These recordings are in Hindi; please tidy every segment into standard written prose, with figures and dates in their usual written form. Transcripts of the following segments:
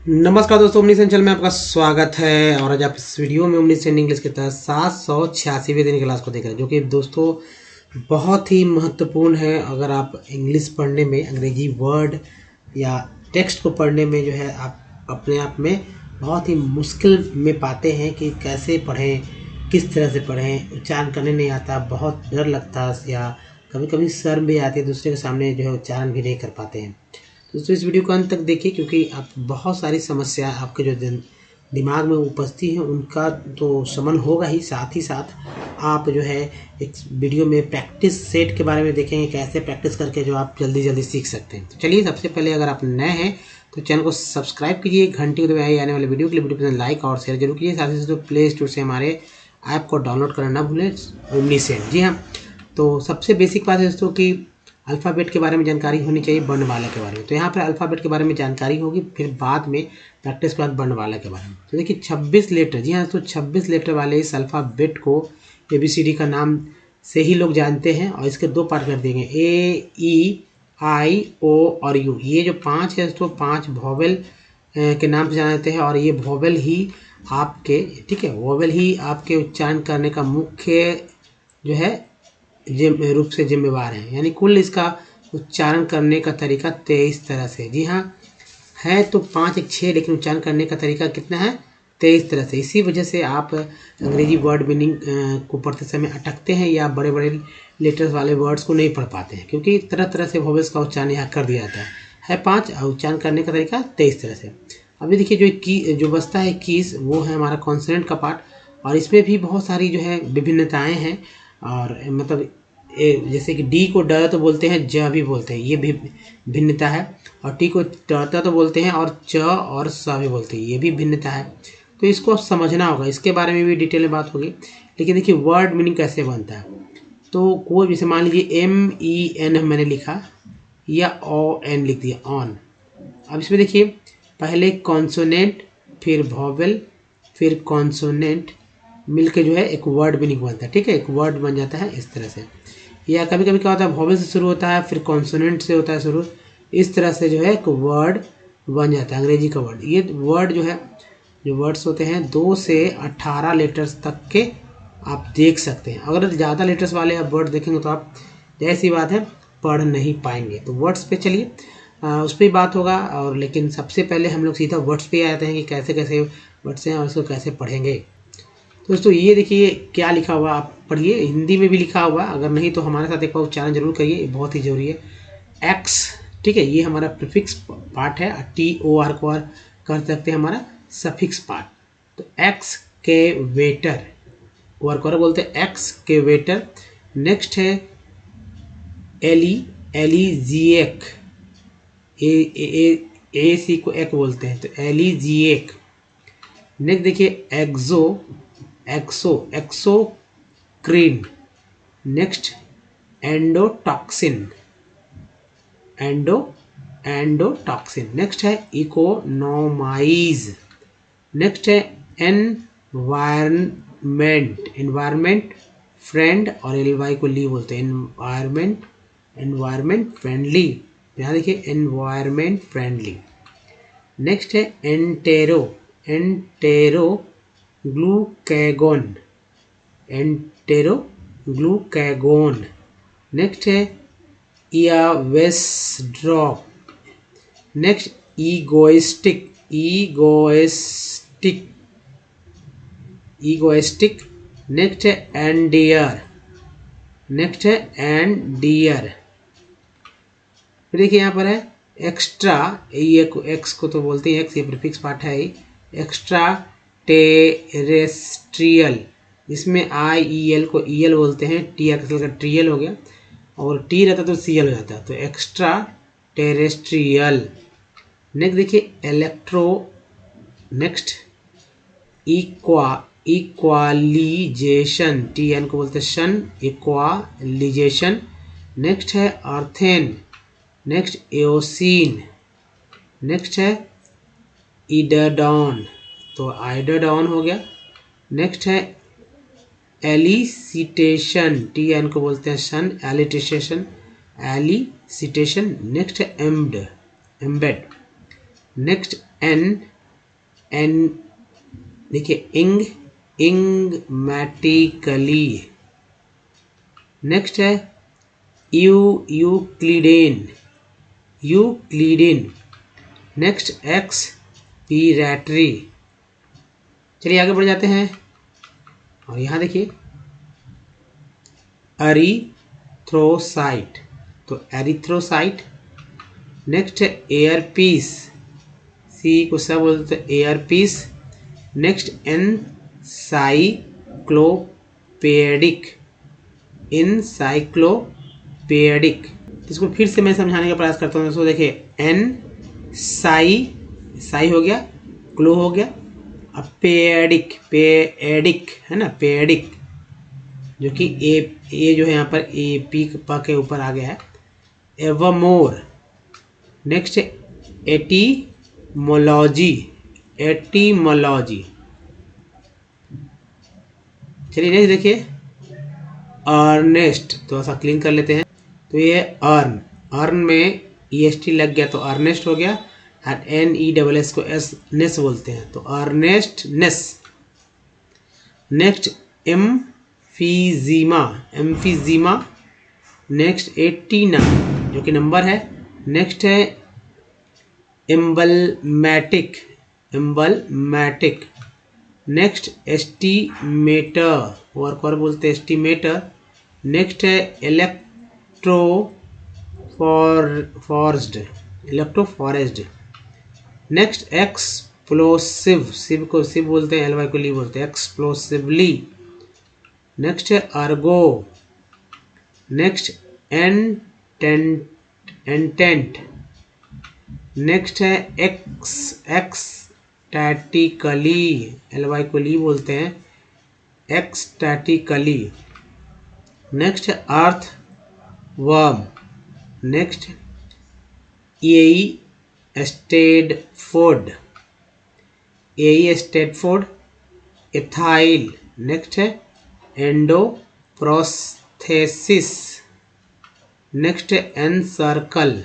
नमस्कार दोस्तों, ओमनीसेंट चैनल में आपका स्वागत है। और आज आप इस वीडियो में ओमनीसेंट इंग्लिश के तहत 786वें दिन की क्लास को देख रहे हैं, जो कि दोस्तों बहुत ही महत्वपूर्ण है। अगर आप इंग्लिश पढ़ने में, अंग्रेजी वर्ड या टेक्स्ट को पढ़ने में जो है आप अपने आप में बहुत ही मुश्किल में पाते हैं कि कैसे पढ़ें, किस तरह से पढ़ें, उच्चारण करने नहीं आता, बहुत डर लगता है या कभी कभी शर्म भी आती है, दूसरे के सामने जो है उच्चारण भी नहीं कर पाते हैं। दोस्तों इस वीडियो को अंत तक देखिए, क्योंकि आप बहुत सारी समस्या आपके जो दिमाग में उपस्थित हैं उनका तो शमन होगा ही, साथ ही साथ आप जो है एक वीडियो में प्रैक्टिस सेट के बारे में देखेंगे, कैसे प्रैक्टिस करके जो आप जल्दी जल्दी सीख सकते हैं। तो चलिए, सबसे पहले अगर आप नए हैं तो चैनल को सब्सक्राइब कीजिए, घंटी को दबाइए आने वाले वीडियो के लिए। वीडियो को लाइक और शेयर जरूर कीजिए। साथ ही साथ प्ले स्टोर से हमारे ऐप को डाउनलोड करना ना भूलें, ओमनीसेंट। जी हाँ, तो सबसे बेसिक बात है दोस्तों कि अल्फ़ाबेट के बारे में जानकारी होनी चाहिए, वर्णमाला के बारे में। तो यहाँ पर अल्फ़ाबेट के बारे में जानकारी होगी, फिर बाद में प्रैक्टिस के बाद वर्णमाला के बारे में। तो देखिए 26 लेटर, जी हाँ, तो 26 लेटर वाले इस अल्फ़ाबेट को ABCD का नाम से ही लोग जानते हैं। और इसके दो पार्ट कर दिए गए, A, E, I, O और U। ये जो 5 है तो 5 वॉवेल के नाम से जाने जाते हैं। और ये वॉवेल ही आपके, ठीक है, वॉवेल ही आपके उच्चारण करने का मुख्य जो है रूप से जिम्मेवार है। यानी कुल इसका उच्चारण करने का तरीका 23 तरह से, जी हाँ, है तो 5 एक 6, लेकिन उच्चारण करने का तरीका कितना है, 23 तरह से। इसी वजह से आप अंग्रेजी वर्ड मीनिंग को पढ़ते समय अटकते हैं या बड़े बड़े लेटर्स वाले वर्ड्स को नहीं पढ़ पाते हैं, क्योंकि तरह तरह से वॉवेल्स का उच्चारण यहाँ कर दिया जाता है 5, उच्चारण करने का तरीका 23 तरह से। अभी देखिए जो बचता है कीज, वो है हमारा कॉन्सोनेंट का पार्ट। और इसमें भी बहुत सारी जो है विभिन्नताएं हैं। और मतलब जैसे कि डी को ड तो बोलते हैं, ज भी बोलते हैं, ये भी भिन्नता है। और टी को ट तो बोलते हैं, और च और स भी बोलते हैं, ये भी भिन्नता है। तो इसको समझना होगा, इसके बारे में भी डिटेल में बात होगी। लेकिन देखिए वर्ड मीनिंग कैसे बनता है। तो कोई भी, मान लीजिए MEN मैंने लिखा या ON लिख दिया, ऑन। अब इसमें देखिए पहले कॉन्सोनेंट, फिर वॉवेल, फिर कॉन्सोनेंट मिलके जो है एक वर्ड मीनिंग बनता है। ठीक है, एक वर्ड बन जाता है इस तरह से। या कभी कभी क्या होता है, वॉवेल से शुरू होता है, फिर कॉन्सोनेंट से होता है शुरू, इस तरह से जो है एक वर्ड बन जाता है, अंग्रेजी का वर्ड। ये वर्ड जो है, जो वर्ड्स होते हैं 2 से 18 लेटर्स तक के आप देख सकते हैं। अगर ज़्यादा लेटर्स वाले आप वर्ड देखेंगे तो आप, जैसी बात है, पढ़ नहीं पाएंगे। तो वर्ड्स पे चलिए, उस पर बात होगा। और लेकिन सबसे पहले हम लोग सीधा वर्ड्स पे आते हैं कि कैसे कैसे वर्ड्स हैं और इसको कैसे पढ़ेंगे। तो दोस्तों ये देखिए क्या लिखा हुआ, आप पढ़िए, हिंदी में भी लिखा हुआ, अगर नहीं तो हमारे साथ एक बार उच्चारण जरूर करिए, ये बहुत ही जरूरी है। एक्स, ठीक है, ये हमारा प्रीफिक्स पार्ट है। TOR को और कर सकते हैं हमारा सफिक्स पार्ट। तो एक्स के वेटर, ओर को बोलते हैं एक्स के वेटर। नेक्स्ट है एलिजिएक, ए सी को एक बोलते हैं, तो एलिजिएक। नेक्स्ट देखिए exocrine. Next endotoxin, endotoxin. Next है इकोनोमाइज। नेक्स्ट है एनवायरमेंट फ्रेंड, और LY को ली बोलते हैं, एनवायरमेंट फ्रेंडली। यहाँ देखिए एनवायरमेंट फ्रेंडली। नेक्स्ट है एंटेरो ग्लूकैगोन, एंटेरोग्लूकैगोन। नेक्स्ट है इयावेस्ड्रॉप। Next egoistic. नेक्स्ट है एंडियर। फिर देखिए यहाँ पर है एक्स्ट्रा, ये एक्स को तो बोलते हैं एक्स, ये प्रीफिक्स पार्ट है। एक्स्ट्रा टेरेस्ट्रियल, इसमें IEL को EL बोलते हैं, TRL का ट्रियल हो गया, और T रहता तो CL हो जाता, तो एक्स्ट्रा टेरेस्ट्रियल। नेक्स्ट देखिए इलेक्ट्रो। नेक्स्ट इक्वालिजेशन, TN को बोलते हैं शन, इक्वालिजेशन। नेक्स्ट है अर्थेन। नेक्स्ट एओसिन। नेक्स्ट है ईडरडॉन, तो आइडरडॉन हो गया। नेक्स्ट है एलिसिटेशन, TN को बोलते हैं शन, एलिसिटेशन। नेक्स्ट है एम्बेड। नेक्स्ट एन, देखिए इंगमेटिकली। नेक्स्ट है यूक्लिडेन। Next expiratory. चलिए आगे बढ़ जाते हैं और यहाँ देखिए एरिथ्रोसाइट, तो एरिथ्रोसाइट। नेक्स्ट है एयरपीस, सी को सब बोलते हैं एयरपीस। नेक्स्ट इनसाइक्लोपेडिक। इसको फिर से मैं समझाने का प्रयास करता हूँ। दोस्तों देखिए साई हो गया, क्लो हो गया, अब पेडिक है ना, पेडिक, जो कि ए जो है यहाँ पर ए पी पा के ऊपर आ गया है। एवरमोर। Next etymology. चलिए नेक्स्ट देखिए अर्नेस्ट, थोड़ा सा क्लीन कर लेते हैं। तो ये अर्न में EST लग गया तो अर्नेस्ट हो गया, और NESS को नेस बोलते हैं, तो अर्नेस्टनेस। नेक्स्ट एम्फीजीमा। नेक्स्ट एटीना, जो कि नंबर है। नेक्स्ट है एम्बलमैटिक। नेक्स्ट एस्टीमेटर, और बोलते हैं एस्टीमेटर। नेक्स्ट है इलेक्ट्रोफॉरेस्ड। नेक्स्ट एक्सप्लोसिव, सिव को सिव बोलते हैं, LY को ली बोलते हैं, एक्सप्लोसिवली। नेक्स्ट है अर्गो। नेक्स्ट एंटेंट। नेक्स्ट है एक्सटैटिकली, LY को ली बोलते हैं, एक्सटैटिकली। नेक्स्ट है अर्थ वर्म। नेक्स्ट स्टेडफोर्ड, एथाइल। नेक्स्ट है एंडोप्रोस्थेसिस। नेक्स्ट है एनसर्कल।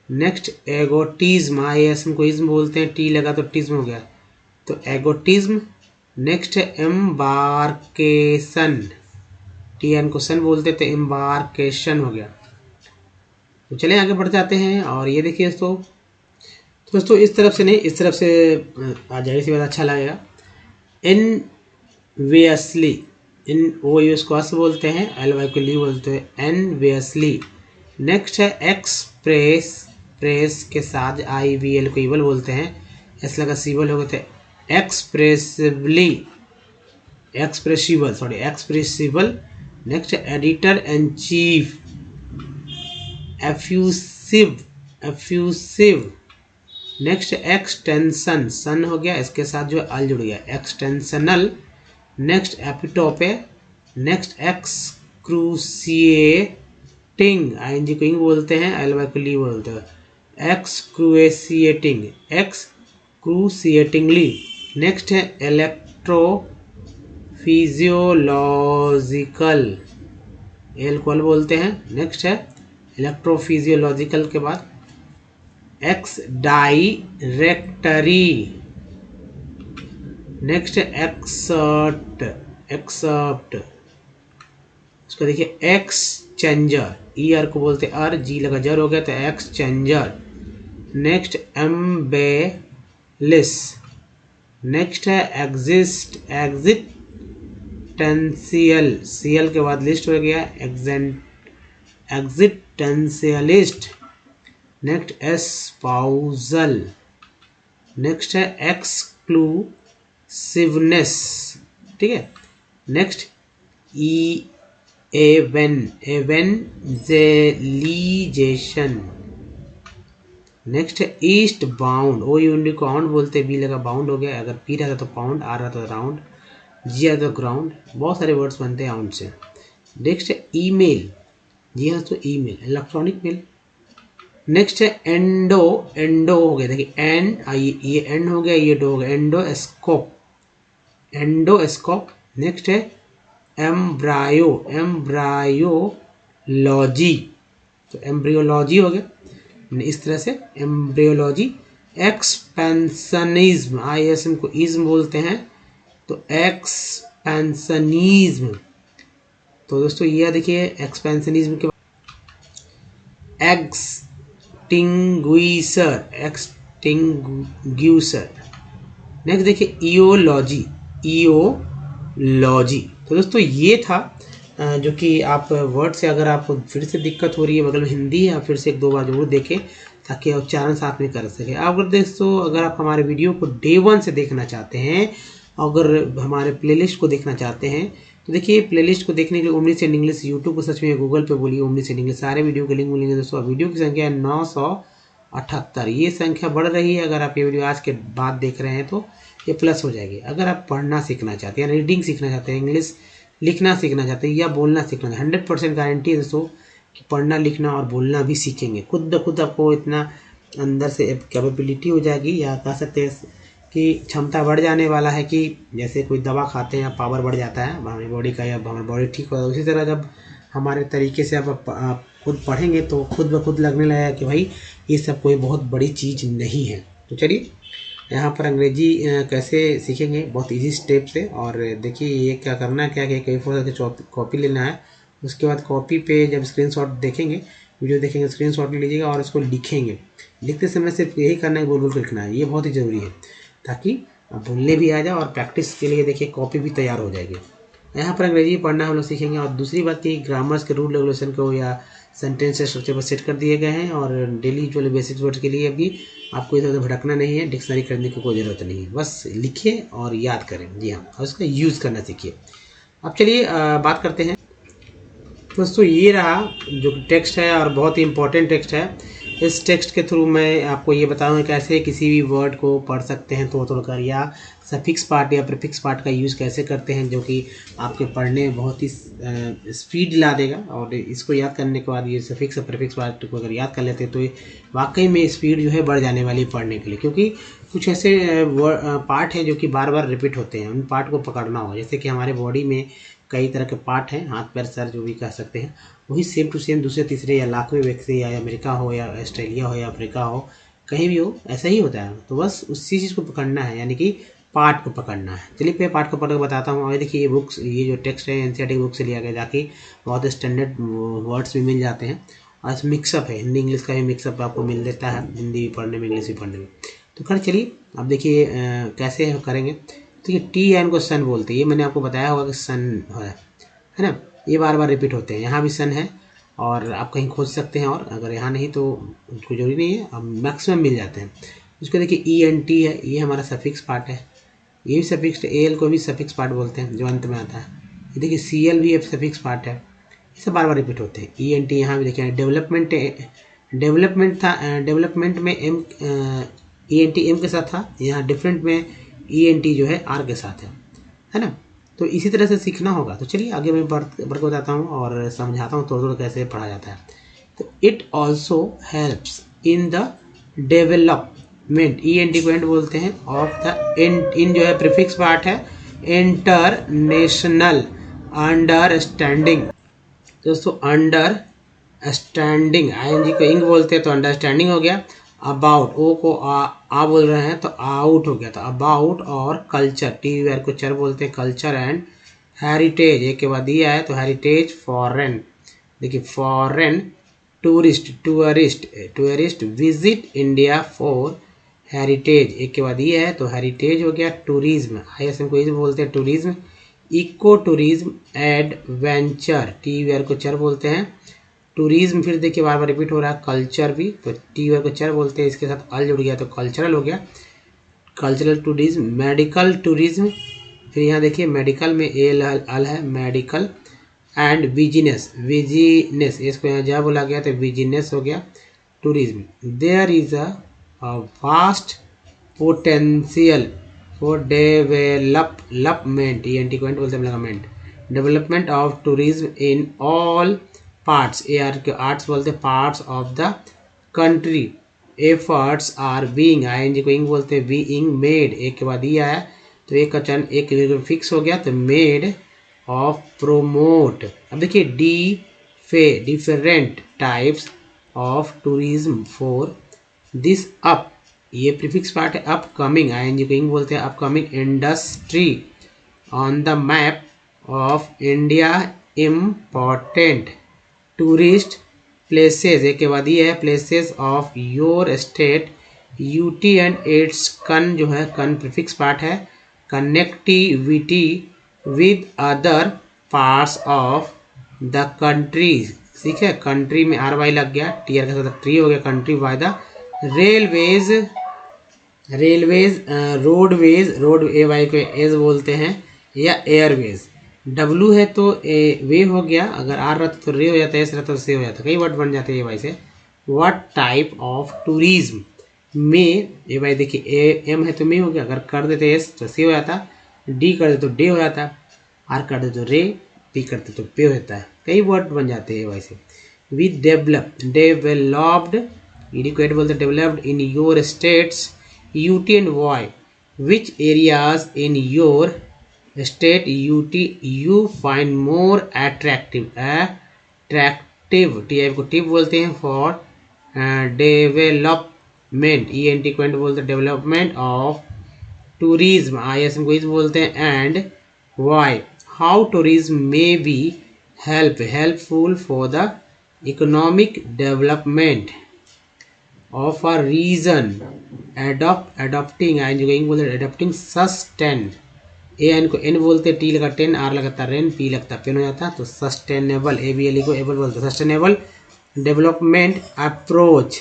नेक्स्ट एगोटिज्म, ISM को इज्म बोलते हैं, टी लगा तो टिज्म हो गया, तो एगोटिज्म। नेक्स्ट है एम्बार्केशन, TN को सन बोलते थे, एम्बार्केशन हो गया। तो चलिए आगे बढ़ जाते हैं और ये देखिए दोस्तों इस तरफ से नहीं, इस तरफ से आ जाए, इसी बात अच्छा लगेगा। इनवियसली, इन वो यूज को अस बोलते हैं, LY को ली बोलते हैं, एनवियसली। नेक्स्ट है एक्सप्रेस के साथ IVL को इवल बोलते हैं, एस लगा सिवल हो गए थे, expressible. Next editor and chief, effusive. Next extension, सन हो गया, इसके साथ जो अल जुड़ गया, extensional. Next epitope. Next excruciating, ING को इंग बोलते हैं, LY को ली बोलते हैं, एक्सक्रूसिएटिंगली। नेक्स्ट है इलेक्ट्रोफिजियोलॉजिकल, एल को एल बोलते हैं। नेक्स्ट है इलेक्ट्रोफिजियोलॉजिकल के बाद एक्स डायरेक्टरी। नेक्स्ट है एक्सर्प्ट। उसको देखिए एक्सचेंजर, ER को बोलते हैं R, G लगा जर हो गया तो एक्सचेंजर। नेक्स्ट एम्बेलिस। नेक्स्ट है एग्जिस्टेंशियल, CL के बाद लिस्ट हो गया, एग्जिस्टेंशियलिस्ट। नेक्स्ट एस्पाउजल। नेक्स्ट है एक्सक्लूसिवनेस, ठीक है। नेक्स्ट एवेंजेलिजेशन। नेक्स्ट है ईस्ट बाउंड, ओ यूनिट को आउंड बोलते हैं, बी लगा बाउंड हो गया, अगर पी रहता तो पाउंड, आर रहता तो राउंड, जी आता तो ग्राउंड, बहुत सारे वर्ड्स बनते हैं आउंड से। नेक्स्ट है ईमेल, जी हाँ तो ईमेल, इलेक्ट्रॉनिक मेल। नेक्स्ट है एंडो हो गया, देखिए एन, ये एंड हो गया, ये डो हो गया, एंडोस्कोप। नेक्स्ट है एम्ब्रायोलॉजी, तो एम्ब्रियोलॉजी हो गया, इस तरह से एम्ब्रियोलॉजी एक्सपेंशनिज्म, ISM को इज्म बोलते हैं, तो एक्सपेंशनिज्म। तो दोस्तों ये देखिए एक्सपेंशनिज्म के एक्सटिंग्विशर, एक्सटिंग्विशर। नेक्स्ट देखिए ईओलॉजी, ईओलॉजी। तो दोस्तों ये था जो कि आप वर्ड से अगर आपको फिर से दिक्कत हो रही है, बगल में हिंदी है, आप फिर से एक दो बार जरूर देखें ताकि उच्चारण साथ में कर सके। अगर दोस्तों अगर आप हमारे वीडियो को डे 1 से देखना चाहते हैं, अगर हमारे प्लेलिस्ट को देखना चाहते हैं, तो देखिए प्लेलिस्ट को देखने के लिए ओमनी सेंड इंग्लिश यूट्यूब को सर्च में, गूगल पे बोलिए ओमनी सेंड इंग्लिश, सारे वीडियो के लिंक मिलेंगे दोस्तों। वीडियो की संख्या है 978, ये संख्या बढ़ रही है। अगर आप ये वीडियो आज के बाद देख रहे हैं तो ये प्लस हो जाएगी। अगर आप पढ़ना सीखना चाहते हैं, रीडिंग सीखना चाहते हैं, इंग्लिश लिखना सीखना चाहते हैं या बोलना सीखना चाहते हैं, 100% गारंटी है दोस्तों कि पढ़ना लिखना और बोलना भी सीखेंगे। खुद ब खुद आपको इतना अंदर से कैपेबिलिटी हो जाएगी, या कह सकते हैं कि क्षमता बढ़ जाने वाला है कि जैसे कोई दवा खाते हैं पावर बढ़ जाता है हमारी बॉडी का, या हमारी बॉडी ठीक हो जाता है, उसी तरह जब हमारे तरीके से आप खुद पढ़ेंगे तो खुद ब खुद लगने लगेगा कि भाई ये सब कोई बहुत बड़ी चीज़ नहीं है। तो चलिए यहाँ पर अंग्रेजी कैसे सीखेंगे, बहुत इजी स्टेप से। और देखिए ये क्या करना है, क्या कि A4 की कॉपी लेना है। उसके बाद कॉपी पे जब स्क्रीनशॉट देखेंगे, वीडियो देखेंगे, स्क्रीनशॉट ले लीजिएगा और उसको लिखेंगे। लिखते समय सिर्फ यही करना है, बोल बोल कर लिखना है, ये बहुत ही ज़रूरी है ताकि बोलने भी आ जाए और प्रैक्टिस के लिए देखिए कॉपी भी तैयार हो जाएगी। यहाँ पर अंग्रेजी पढ़ना हम लोग सीखेंगे। और दूसरी बात कि ग्रामर्स के रूल रेगुलेशन को या सेंटेंस स्ट्रक्चर पर सेट कर दिए गए हैं, और डेली जो बेसिक वर्ड के लिए भी आपको इधर उधर भटकना नहीं है, डिक्शनरी खरीदने की कोई ज़रूरत नहीं है, बस लिखिए और याद करें। जी हाँ, और उसका यूज़ करना सीखिए। अब चलिए बात करते हैं दोस्तों। ये रहा जो टेक्स्ट है और बहुत ही इंपॉर्टेंट टेक्स्ट है। इस टेक्स्ट के थ्रू मैं आपको ये बताऊंगा कैसे किसी भी वर्ड को पढ़ सकते हैं तोड़ तोड़ कर, या सफिक्स पार्ट या प्रीफिक्स पार्ट का यूज़ कैसे करते हैं, जो कि आपके पढ़ने में बहुत ही स्पीड ला देगा। और इसको याद करने के बाद ये सफिक्स और प्रीफिक्स पार्ट को अगर याद कर लेते हैं तो ये वाकई में स्पीड जो है बढ़ जाने वाली है पढ़ने के लिए। क्योंकि कुछ ऐसे पार्ट हैं जो कि बार बार रिपीट होते हैं, उन पार्ट को पकड़ना होगा। जैसे कि हमारे बॉडी में कई तरह के पार्ट हैं, हाथ पैर सर जो भी कह सकते हैं, वही सेम टू सेम दूसरे तीसरे या लाखवें व्यक्ति, या अमेरिका हो या ऑस्ट्रेलिया हो या अफ्रीका हो, कहीं भी हो ऐसा ही होता है। तो बस उसी चीज़ को पकड़ना है, यानी कि पार्ट को पकड़ना है। चलिए मैं पार्ट को पढ़ के बताता हूँ। और देखिए ये बुक्स, ये जो टेक्स्ट है NCERT बुक से लिया गया, जाके बहुत स्टैंडर्ड वर्ड्स भी मिल जाते हैं। और इसमें मिक्सअप है, हिंदी इंग्लिश का भी मिक्सअप आपको मिल देता है, हिंदी भी पढ़ने में इंग्लिश भी पढ़ने में। तो खैर चलिए अब देखिए कैसे करेंगे। तो ये TN को सन बोलते हैं, ये मैंने आपको बताया होगा कि सन है ना, ये बार बार रिपीट होते हैं। यहाँ भी सन है और आप कहीं खोज सकते हैं, और अगर यहाँ नहीं तो उसको जरूरी नहीं है, अब मैक्सिमम मिल जाते हैं। उसको देखिए ENT है, ये हमारा सफिक्स पार्ट है, ये भी सफिक्स, AL को भी सफिक्स पार्ट बोलते हैं जो अंत में आता है। ये देखिए CL भी एक सफिक्स पार्ट है, ये सब बार बार रिपीट होते हैं। ENT यहाँ भी देखिए डेवलपमेंट था, डेवलपमेंट में ENT M के साथ था, यहाँ डिफरेंट में ENT जो है R के साथ है ना। तो इसी तरह से सीखना होगा। तो चलिए आगे मैं बढ़ के बताता हूँ और समझाता हूँ थोड़ा थोड़ा कैसे पढ़ा जाता है। तो it also helps in the development, ENT को एंड बोलते हैं, ऑफ द इन जो है प्रीफिक्स पार्ट है, इंटरनेशनल अंडरस्टैंडिंग। दोस्तों अंडरस्टैंडिंग, ING को इंग बोलते हैं तो अंडरस्टैंडिंग हो गया। अबाउट, ओ को आ बोल रहे हैं तो आउट हो गया था, अबाउट। और कल्चर, TR को चर बोलते हैं, कल्चर एंड हेरिटेज, एक के बाद दिया है तो हेरिटेज फॉरेन। देखिए foreign tourist visit India for heritage, एक के बाद ये है तो हेरिटेज हो गया। टूरिज्म, ISM को इस बोलते हैं tourism. Eco tourism, adventure, TR को चर बोलते हैं। टूरिज्म फिर देखिए बार बार रिपीट हो रहा है। कल्चर भी तो TR को चर बोलते हैं, इसके साथ अल जुड़ गया तो कल्चरल हो गया, कल्चरल टूरिज्म। मेडिकल टूरिज्म, फिर यहाँ देखिए मेडिकल में अल है, मेडिकल। एंड बिजनेस, इसको यहाँ जा बोला गया तो बिजनेस हो गया tourism. There is a vast potential for development, ENT को बोलते हैं development of tourism in all parts, AR के आर्ट्स बोलते हैं, parts of the country. Efforts are being, ING को इंग बोलते हैं, बीइंग मेड, एक के बाद ये आया तो एक का चन एक फिक्स हो गया तो मेड ऑफ प्रोमोट। अब देखिए different types of tourism for this up ये प्रीफिक्स पार्ट है। अपकमिंग, आईएनजी को इंग बोलते हैं। Upcoming industry on the map of India, important tourist places, एक के बाद ये है places of your state, UT and it's, कन जो है कन प्रीफिक्स पार्ट है। Connectivity with other parts of the country, ठीक है, कंट्री में आर वाई लग गया, टी आर के साथ ट्री हो गया, country by the railways, railways, roadways, road A Y को एज बोलते हैं, या एयरवेज। डब्लू है तो ए वे हो गया, अगर आर रहता तो रे हो जाता है, एस रहता तो से हो जाता, कई वर्ड बन जाते हैं ए वाई से। व्हाट टाइप ऑफ टूरिज्म में, ए वाई देखिए ए एम है तो मे हो गया, अगर कर देते एस तो सी हो जाता, डी कर दे तो डे हो जाता, आर कर दे तो रे, पी करते तो पे हो जाता है, कई वर्ड बन जाते हैं ए वाई से। विद डेवलप, डेवलप्ड, इडिक्वेट बोलते developed in your states, UT and Y, which areas in your state UT you find more attractive, attractive T I को टिप बोलते हैं for development, E N T क्वेंट बोलते हैं development of tourism, I S M को इस बोलते हैं, and Y how tourism may be helpful for the economic development of a region, adopting, I N बोलते हैं एडॉप्टिंग, सस्टेन, ए एन को एन बोलते, टी लगा टेन, आर लगता रेन, पी लगता पेन हो जाता, तो sustainable, A B L E को एबल बोलते हैं, सस्टेनेबल डेवलपमेंट अप्रोच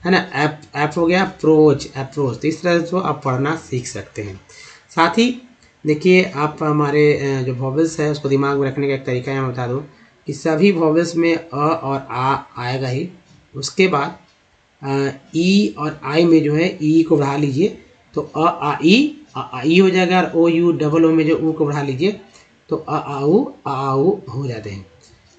है ना, ऐप हो गया, अप्रोच, अप्रोच, तो इस तरह से आप पढ़ना सीख सकते हैं। साथ ही देखिए आप हमारे जो वॉवेल्स है उसको दिमाग में रखने का एक तरीका मैं बता दूं कि सभी वॉवेल्स में अ और आ आएगा ही, उसके बाद ई और आई में जो है ई को बढ़ा लीजिए तो अ आ ई हो जाएगा, और ओ यू डबल ओ में जो ऊ को बढ़ा लीजिए तो अ आ ऊ हो जाते हैं।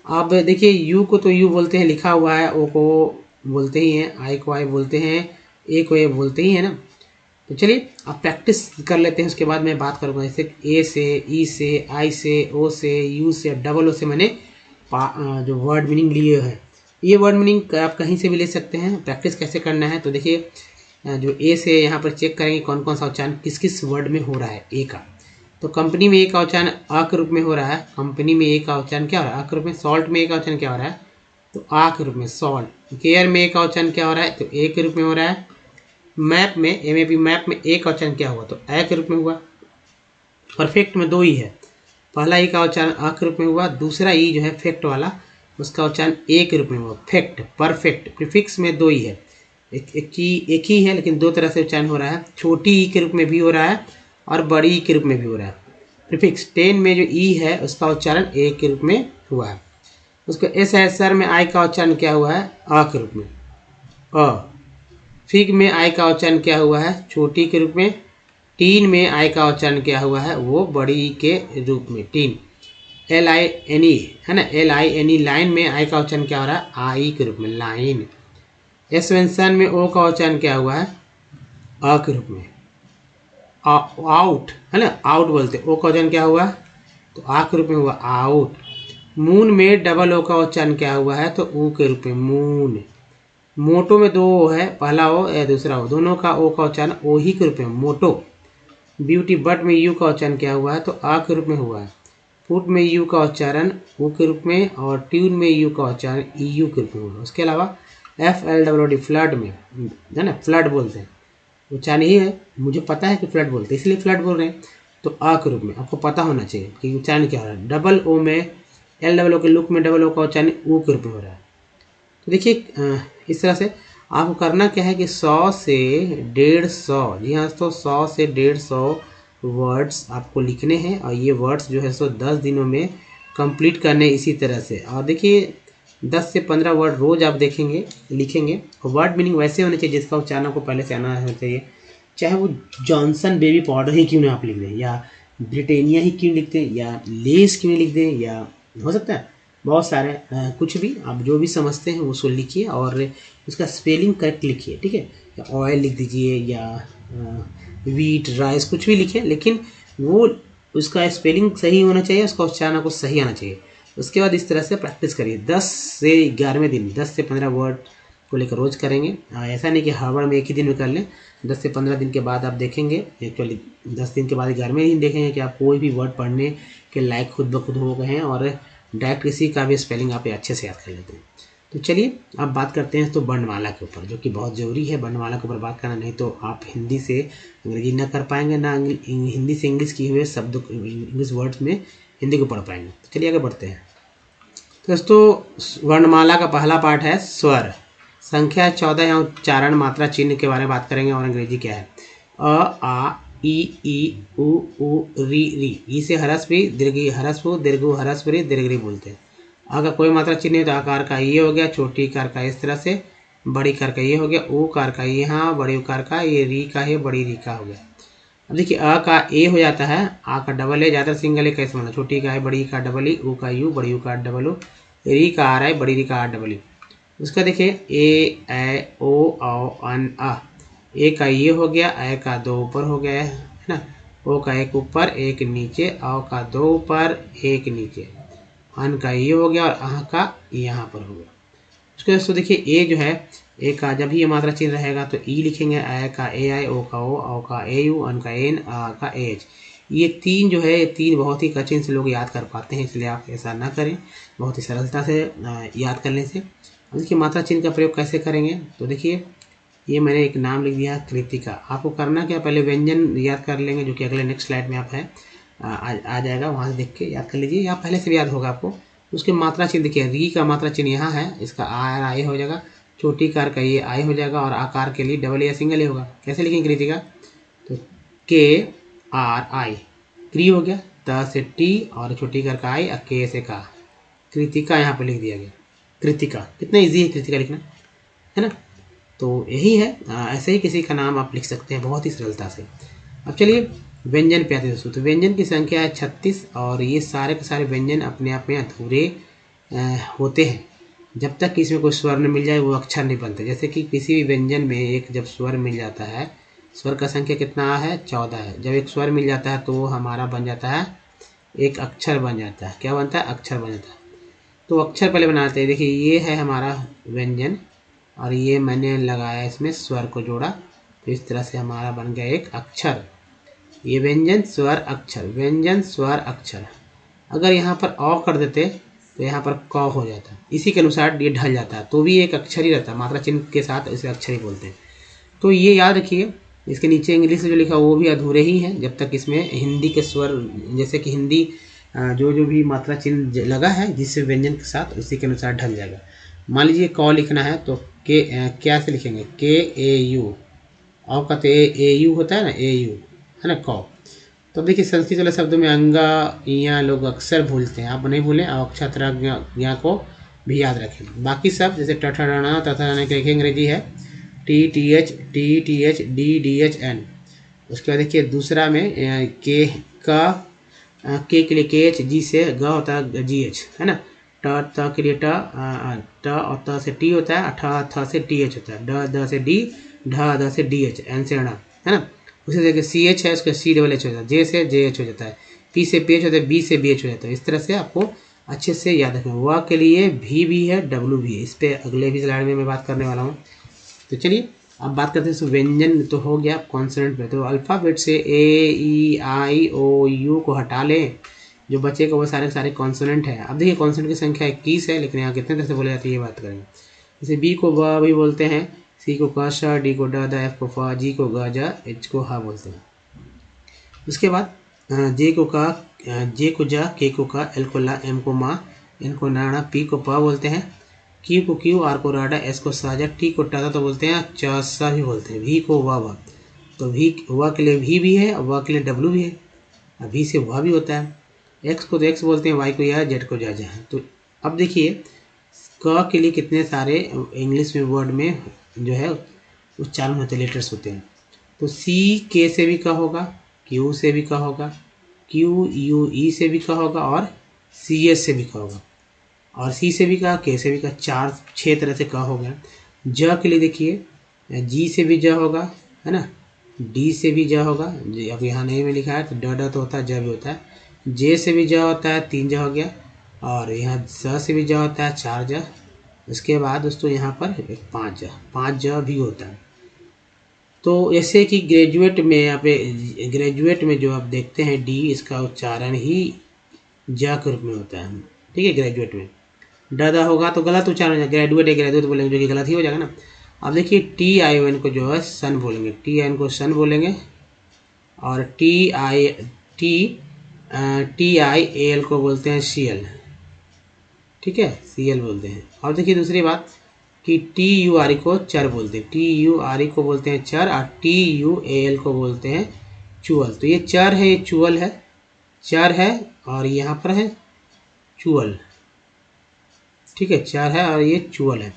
अब देखिए यू को तो यू बोलते हैं, लिखा हुआ है, ओ को बोलते ही हैं, आई को आई बोलते हैं, ए को ए बोलते ही है ना। तो चलिए आप प्रैक्टिस कर लेते हैं, उसके बाद मैं बात करूँगा। जैसे ए से, ई से, आई से, ओ से, यू से, डबल ओ से मैंने जो वर्ड मीनिंग लिए हैं, ये वर्ड मीनिंग आप कहीं से भी ले सकते हैं। प्रैक्टिस कैसे करना है तो देखिए जो ए से यहाँ पर चेक करेंगे कौन कौन सा उच्चारण किस किस वर्ड में हो रहा है ए का। तो कंपनी में ए का उच्चारण अ के रूप में हो रहा है, कंपनी में ए का उच्चारण क्या हो रहा है अ के रूप में। सॉल्ट में ए का उच्चारण क्या हो रहा है तो आ के रूप में सॉल्ट। केयर में ए का उच्चारण क्या हो रहा है तो ए के रूप में हो रहा है। मैप में एमएपी मैप में ए का उच्चारण क्या हुआ तो ए के रूप में हुआ। परफेक्ट में दो ई है, पहला ई का उच्चारण अ के रूप में हुआ, दूसरा ई जो है फेक्ट वाला उसका उच्चारण ए के रूप में हुआ। Fact, perfect. प्रीफिक्स में दो ई है, एक ही है लेकिन दो तरह से उच्चारण हो रहा है। छोटी ई के रूप में भी हो रहा है और बड़ी ई के रूप में भी हो रहा है। प्रीफिक्स 10 में जो ई है उसका उच्चारण ए के रूप में हुआ है। उसको एस है, सर में आई का उच्चारण क्या हुआ है अ के रूप में अ। फिग में आई का उच्चारण क्या हुआ है छोटी के रूप में। टीन में आई का उच्चारण क्या हुआ है वो बड़ी के रूप में teen. L I N E है ना, L I N E line में आई का उच्चारण क्या हो रहा है आई के रूप में लाइन। एसवेंसन में ओ का उच्चारण क्या हुआ है अ के रूप में आउट है ना, आउट बोलते ओ का उच्चारण क्या हुआ तो आ के रूप में हुआ आउट। मून में डबल ओ का उच्चारण क्या हुआ है तो ऊ के रूप में मून। मोटो में दो ओ है, पहला ओ या दूसरा ओ, दोनों का ओ का उच्चारण ओ ही के रूप में मोटो। ब्यूटी बट में यू का उच्चारण क्या हुआ है तो आ के रूप में हुआ है। फुट में यू का उच्चारण ऊ के रूप में और ट्यून में यू का उच्चारण ई यू के रूप में हुआ। उसके अलावा F L W D flood में है ना, फ्लड बोलते हैं, उच्चारण ही है, मुझे पता है कि फ्लड बोलते हैं इसलिए फ्लड बोल रहे हैं। तो आ के रूप में आपको पता होना चाहिए कि उच्चारण क्या हो रहा है। डबल ओ में एल डबल ओ के लुक में डबल ओ का उच्चारण ऊ के रूप में हो रहा है। तो देखिए इस तरह से आपको करना क्या है कि 100 से 150, जी हाँ दोस्तों 100 से 150 वर्ड्स आपको लिखने हैं और ये वर्ड्स जो है सो 10 दिनों में कंप्लीट करने इसी तरह से। और देखिए 10 से 15 वर्ड रोज आप देखेंगे लिखेंगे। वर्ड मीनिंग वैसे होने चाहिए जिसका उच्चारण को पहले से आना होना चाहिए, चाहे वो जॉनसन बेबी पाउडर ही क्यों ना आप लिख दें, या ब्रिटेनिया ही क्यों लिख दें, या लेस क्यों लिख दें, या हो सकता है बहुत सारे कुछ भी आप जो भी समझते हैं उसको लिखिए और उसका स्पेलिंग करेक्ट लिखिए, ठीक है। या ऑयल लिख दीजिए या वीट राइस कुछ भी लिखिए, लेकिन वो उसका स्पेलिंग सही होना चाहिए, उसका उच्चारण को सही आना चाहिए। उसके बाद इस तरह से प्रैक्टिस करिए। 10 से 11वें दिन 10 से 15 वर्ड को लेकर रोज करेंगे। ऐसा नहीं कि हर बार में एक ही दिन में कर लें, 10 से 15 दिन के बाद आप देखेंगे, एक्चुअली 10 दिन के बाद 11वें दिन देखेंगे कि आप कोई भी वर्ड पढ़ने के लायक खुद ब खुद हो गए हैं और डायरेक्ट किसी का भी स्पेलिंग आप अच्छे से याद कर लेते हैं। तो चलिए अब बात करते हैं तो वर्णमाला के ऊपर, जो कि बहुत ज़रूरी है वर्णमाला के ऊपर बात करना, नहीं तो आप हिंदी से अंग्रेजी ना कर पाएंगे, ना हिंदी से इंग्लिश किए हुए शब्द इंग्लिश वर्ड्स में हिंदी को पढ़ पाएंगे। तो चलिए आगे बढ़ते हैं। तो दोस्तों वर्णमाला का पहला पार्ट है स्वर। संख्या 14 या उच्चारण मात्रा चिन्ह के बारे में बात करेंगे और अंग्रेजी क्या है। अ आ ई उ री। ई से ह्रस्व दीर्घ ह्रस्व दीर्घ ह्रस्व दीर्घ बोलते हैं। अ का कोई मात्रा चिन्ह है तो आकार का ये हो गया, छोटी कार का इस तरह से, बड़ी कार का ये हो गया, ऊ कार का यहाँ, बड़ी कार का ये री का है, बड़ी री का हो गया। अब देखिए अ का ए हो जाता है, आ का डबल ए, ज़्यादा सिंगल ए कैसे माना, छोटी का है, बड़ी का डबल ई, ऊ का यू, बड़ी यू का डबल ओ, री का आ रहा है, बड़ी री का डबल ई। उसका देखिए ए ओ अन आ, ए का ये हो गया, ए का 2 ऊपर हो गया है ना, ओ का 1 ऊपर 1 नीचे, औ का 2 ऊपर 1 नीचे, अन का ये हो गया और आह का यहाँ पर हो गया। उसके दोस्तों देखिए ए जो है, ए का जब भी ये मात्रा चिन्ह रहेगा तो ई लिखेंगे, ए का ए आई, ओ का ओ, औ का ए यू, अन का एन, आ का ए एच। ये 3 जो है, ये 3 बहुत ही कठिन से लोग याद कर पाते हैं, इसलिए आप ऐसा ना करें, बहुत ही सरलता से याद करने से। अब देखिए मात्रा चिन्ह का प्रयोग कैसे करेंगे, तो देखिए ये मैंने एक नाम लिख दिया कृतिका। आपको करना क्या, पहले व्यंजन याद कर लेंगे, जो कि अगले नेक्स्ट स्लाइड में आप है आ जाएगा, वहाँ से देख के याद कर लीजिए, या पहले से भी याद होगा आपको। उसके मात्रा चिन्ह देखिए, री का मात्रा चिन्ह यहाँ है, इसका आर आई हो जाएगा, छोटी कार का ये आई हो जाएगा, और आकार के लिए डबल या सिंगल ए होगा। कैसे लिखेंगे कृतिका, तो के आर आई, क्री हो गया, त से टी और छोटी कार का आई, के से का, कृतिका यहाँ पर लिख दिया गया। कृतिका कितना ईजी है कृतिका लिखना, है ना। तो यही है, ऐसे ही किसी का नाम आप लिख सकते हैं बहुत ही सरलता से। अब चलिए व्यंजन पे आते हैं दोस्तों। तो व्यंजन की संख्या है 36 और ये सारे के सारे व्यंजन अपने आप में अधूरे होते हैं जब तक कि इसमें कोई स्वर न मिल जाए, वो अक्षर नहीं बनते। जैसे कि किसी भी व्यंजन में एक जब स्वर मिल जाता है, स्वर का संख्या कितना है, 14 है। जब एक स्वर मिल जाता है तो वो हमारा बन जाता है, एक अक्षर बन जाता है। क्या बनता है, अक्षर बन जाता है। तो अक्षर पहले बनाते हैं। देखिए ये है हमारा व्यंजन और ये मैंने लगाया इसमें स्वर को जोड़ा, तो इस तरह से हमारा बन गया एक अक्षर। ये व्यंजन स्वर अक्षर, व्यंजन स्वर अक्षर। अगर यहाँ पर अ कर देते तो यहाँ पर क हो जाता, इसी के अनुसार ये ढल जाता है, तो भी एक अक्षर ही रहता है, मात्रा चिन्ह के साथ इसे अक्षर ही बोलते हैं। तो ये याद रखिए, इसके नीचे इंग्लिश में जो लिखा वो भी अधूरे ही हैं जब तक इसमें हिंदी के स्वर, जैसे कि हिंदी जो भी मात्रा चिन्ह लगा है जिससे व्यंजन के साथ, उसी के अनुसार ढल जाएगा। मान लीजिए क लिखना है तो के क्या से लिखेंगे, के ए यू, औ का तो ए यू होता है ना, ए यू है ना, क। तो देखिए संस्कृत वाले शब्दों में अंगा यहाँ लोग अक्सर भूलते हैं, आप नहीं भूलें, अक्षर ज्ञा को भी याद रखें। बाकी सब जैसे टठड़ना तथा लिखेंगे, अंग्रेजी है T H D H N. उसके बाद देखिए दूसरा में के का, के के लिए के एच, जी से ग होता है जी एच, है ना। ट के लिए ट और त से टी होता है, ठ से टी एच होता है, ड से डी, ढ से डी एच, एन से ण, है ना। उसी तरह सी एच है, उसका सी डबल एच हो जाता है, जे से जे एच हो जाता है, पी से पी एच होता है, बी से बी एच हो जाता है। इस तरह से आपको अच्छे से याद रखना। व के लिए भी है, डब्लू भी है, इस पर अगले भी स्लाइड में मैं बात करने वाला हूँ। तो चलिए अब बात करते हैं व्यंजन तो हो गया, कॉन्सोनेंट पे। तो अल्फ़ाबेट से ए ई आई ओ यू को हटा लें, जो बचेगा वो सारे सारे कॉन्सोनेंट है। अब देखिए कॉन्सोनेंट की संख्या 21 है, लेकिन यहाँ कितने तरह से बोले जाती है ये बात करेंगे। जैसे बी को ब भी बोलते हैं, सी को क श, डी को ड द, एफ को फ, जी को ग ज, एच को ह बोलते हैं। उसके बाद जे को क, जे को ज, के को क, एल को ला, एम को मा, एन को नाना, पी को प बोलते हैं, क्यू को क्यू, आर को राडा, एस को साजा, टी को टाटा तो बोलते हैं, च सा भी बोलते हैं, वी को वा। तो वी व के लिए भी है और व के लिए डब्लू भी है, वी से वह भी होता है। एक्स को तो एक्स बोलते हैं, वाई को या, जेड को जा है। तो अब देखिए क के लिए कितने सारे इंग्लिश में वर्ड में जो है उच्चारण होते, लेटर्स होते हैं। तो सी के से भी क होगा, क्यू से भी क होगा, क्यू यू ई से भी क होगा, और सी एस से भी क होगा, और सी से भी का, के से भी का, 4-6 तरह से क हो गया। ज के लिए देखिए जी से भी ज होगा, है ना, डी से भी ज होगा, अब यहाँ नहीं में लिखा है तो ड तो होता है, ज भी होता है। जे से भी ज होता है, 3 ज हो गया, और यहाँ स से भी ज होता है, 4 ज। उसके बाद दोस्तों यहाँ पर 5 ज भी होता है। तो ऐसे कि ग्रेजुएट में यहाँ पे ग्रेजुएट में जो आप देखते हैं डी, इसका उच्चारण ही ज के रूप में होता है, ठीक है। ग्रेजुएट में डदा होगा तो गलत उच्चारण हो जाएगा, ग्रेजुएट या ग्रेजुएट बोलेंगे जो कि गलत ही हो जाएगा ना। अब देखिए टी आई ओ एन को जो है सन बोलेंगे, टी आई एन को सन बोलेंगे, और टी आई ए एल को बोलते हैं सी एल, ठीक है, सी एल बोलते हैं। और देखिए दूसरी बात कि टी यू आर ई को चर बोलते हैं, टी यू आर ई को बोलते हैं चर, और टी यू ए एल को बोलते हैं चुअल। तो ये चर है, ये चुअल है, चर है और यहाँ पर है चुअल, ठीक है, चर है और ये चुअल है।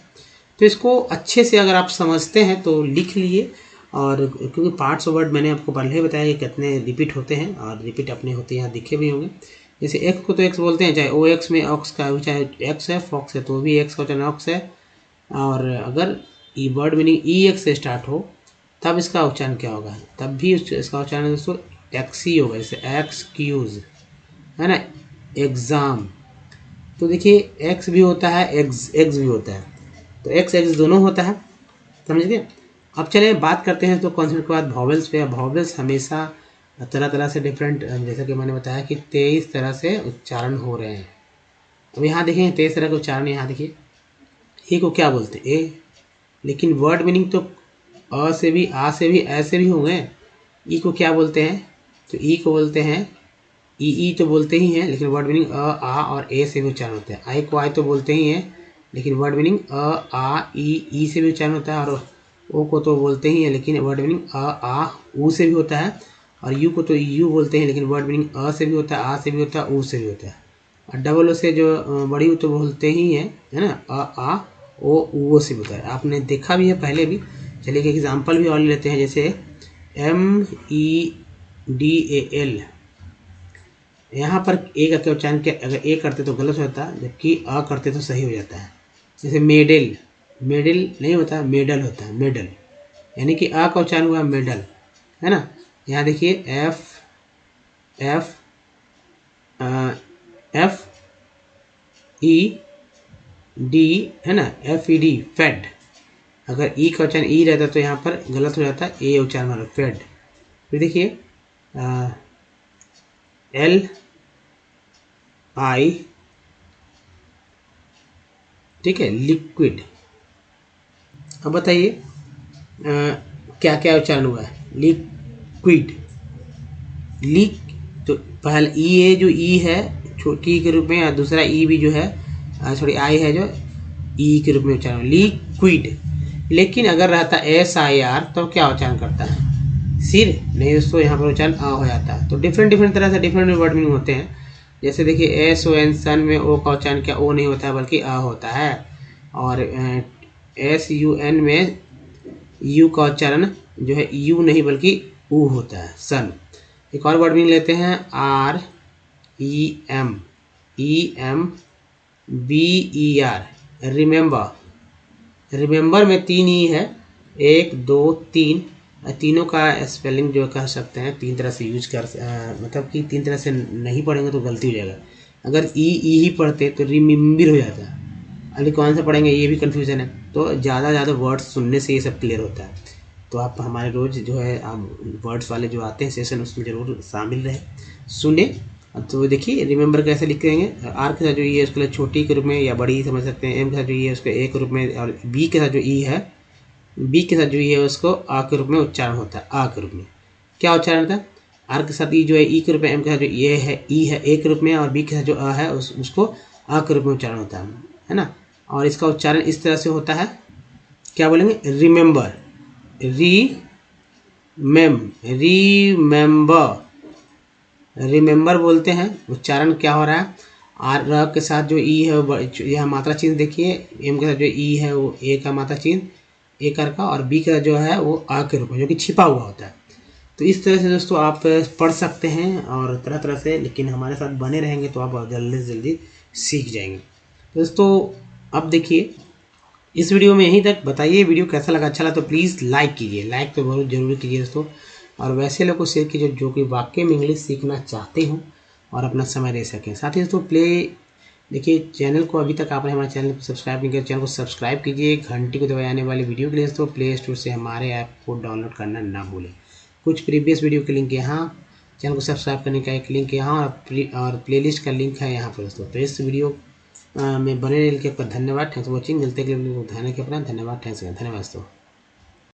तो इसको अच्छे से अगर आप समझते हैं तो लिख लिए, और क्योंकि पार्ट्स ऑफ वर्ड मैंने आपको पहले ही बताया कि कितने रिपीट होते हैं, और रिपीट अपने होते हैं यहाँ दिखे भी होंगे। जैसे एक्स को तो एक्स बोलते हैं, चाहे ओ एक्स में ऑक्स का, चाहे एक्स है फॉक्स है तो भी एक्स का उच्चारण ऑक्स है। और अगर ई वर्ड मीनिंग ई एक्स से स्टार्ट हो तब इसका उच्चारण क्या होगा, तब भी इसका उच्चारण दोस्तों एक्स ही होगा, जैसे एक्सक्यूज है ना, एग्ज़ाम। तो देखिए एक्स भी होता है, एक्स भी होता है, तो एक्स एक्स दोनों होता है, समझ गए। अब चले बात करते हैं तो कॉन्सेप्ट के बाद वॉवेल्स पे। वॉवेल्स हमेशा तरह तरह से डिफरेंट, जैसा कि मैंने बताया कि 23 तरह से उच्चारण हो रहे हैं। अब यहाँ देखिए 23 तरह के उच्चारण, यहाँ देखिए ए को क्या बोलते हैं, ए, लेकिन वर्ड मीनिंग तो अ से भी, आ से भी, ऐसे भी होंगे। ई को क्या बोलते हैं, तो ई को बोलते हैं ई तो बोलते ही हैं, लेकिन वर्ड मीनिंग अ, आ और ए से भी उच्चारण होता है। आई को आई तो बोलते ही हैं, लेकिन वर्ड मीनिंग अ, आ, ई से भी उच्चारण होता है। और ओ को तो बोलते ही हैं, लेकिन वर्ड मीनिंग अ, आ, ऊ से भी होता है। और यू को तो यू बोलते हैं, लेकिन वर्ड मीनिंग अ से भी होता है, आ से भी होता है, ऊ से भी होता है। और डबल ओ से जो बड़ी ऊ तो बोलते ही हैं, है ना, अ, आ, ओ, ऊ से भी होता है। आपने देखा भी है पहले भी। चलिए एक एग्जाम्पल भी और लेते हैं, जैसे MEDAL, यहाँ पर ए का क्या उच्चारण, के अगर ए करते तो गलत होता है, जबकि अ करते तो सही हो जाता है। जैसे मेडल, मेडल नहीं होता, मेडल होता है, मेडल, यानी कि अ का उच्चारण हुआ मेडल, है ना। यहाँ देखिए F F F E D, है ना, एफ ई डी, फेड। अगर ई का उच्चारण ई रहता तो यहाँ पर गलत हो जाता, ए उच्चारण वाला फेड। फिर देखिए एल आई, ठीक है, लिक्विड। अब बताइए क्या क्या उच्चारण हुआ है, लिक्विड, लिक, तो पहले ई ए जो ई है छोटी के रूप में, और दूसरा ई भी जो है सॉरी आई है जो ई के रूप में उच्चारण, लिक्विड। लेकिन अगर रहता SIR तो क्या उच्चारण करता है, सिर नहीं दोस्तों, यहाँ पर उच्चारण आ हो जाता है। तो डिफरेंट डिफरेंट तरह से डिफरेंट वर्ड मीनिंग होते हैं। जैसे देखिए SON सन में ओ का उच्चारण क्या ओ नहीं होता है बल्कि आ होता है। और SUN में यू का उच्चारण जो है यू नहीं बल्कि ऊ होता है, सन। एक और वर्ड मीनिंग लेते हैं, REM, EMBER, रिमेंबर। रिमेंबर में 3 ई है, 1 2 3, तीनों का स्पेलिंग जो कह सकते हैं 3 तरह से यूज कर, मतलब कि 3 तरह से नहीं पढ़ेंगे तो गलती हो जाएगा। अगर ई ही पढ़ते तो रिमेंबर हो जाता है, अभी कौन सा पढ़ेंगे ये भी कन्फ्यूज़न है। तो ज़्यादा वर्ड्स सुनने से ये सब क्लियर होता है। तो आप हमारे रोज़ जो है आप वर्ड्स वाले जो आते हैं सेशन, उसमें ज़रूर शामिल रहे, सुने। तो देखिए रिमेंबर कैसे लिखेंगे, आर के साथ जो ई है उसके लिए छोटी के रूप में या बड़ी समझ सकते हैं, एम के साथ जो ई है उसको ए के रूप में, और बी के साथ जो ई है, बी के साथ जो ई है उसको आ के रूप में उच्चारण होता है, आ के रूप में क्या उच्चारण होता है, आर के साथ ई जो है ई के रूप में, एम के साथ जो ये है ई है ए के रूप में, और बी के साथ जो आ है उसको आ के रूप में उच्चारण होता है ना। और इसका उच्चारण इस तरह से होता है, क्या बोलेंगे, रिमेंबर, रिमेंबर बोलते हैं। उच्चारण क्या हो रहा है, आर र के साथ जो ई है यह मात्रा चिन्ह देखिए, एम के साथ जो ई है वो ए का मात्रा चिन्ह ए कर का, और बी का जो है वो आ के रूप में जो कि छिपा हुआ होता है। तो इस तरह से दोस्तों आप पढ़ सकते हैं और तरह तरह से, लेकिन हमारे साथ बने रहेंगे तो आप जल्दी से जल्दी सीख जाएंगे। दोस्तों अब देखिए इस वीडियो में यहीं तक। बताइए वीडियो कैसा लगा, अच्छा लगा तो प्लीज़ लाइक कीजिए, लाइक तो बहुत ज़रूरी कीजिए दोस्तों। और वैसे लोगों को शेयर कीजिए जो कि वाकई में इंग्लिश सीखना चाहते हों और अपना समय दे सकें। साथ ही दोस्तों देखिए चैनल को अभी तक आपने हमारे चैनल को सब्सक्राइब नहीं किया, चैनल को सब्सक्राइब कीजिए, घंटी को दबाए आने वाली वीडियो के लिए तो प्ले स्टोर से हमारे ऐप को डाउनलोड करना ना भूलें। कुछ प्रीवियस वीडियो के लिंक यहाँ, चैनल को सब्सक्राइब करने का एक लिंक यहाँ और प्लेलिस्ट का लिंक है यहाँ पर दोस्तों। तो इस वीडियो में बने रहने के लिए आपका धन्यवाद। Thanks for watching. मिलते हैं अगले वीडियो को, ध्यान रखिए अपना। धन्यवाद, थैंक्स, धन्यवाद दोस्तों।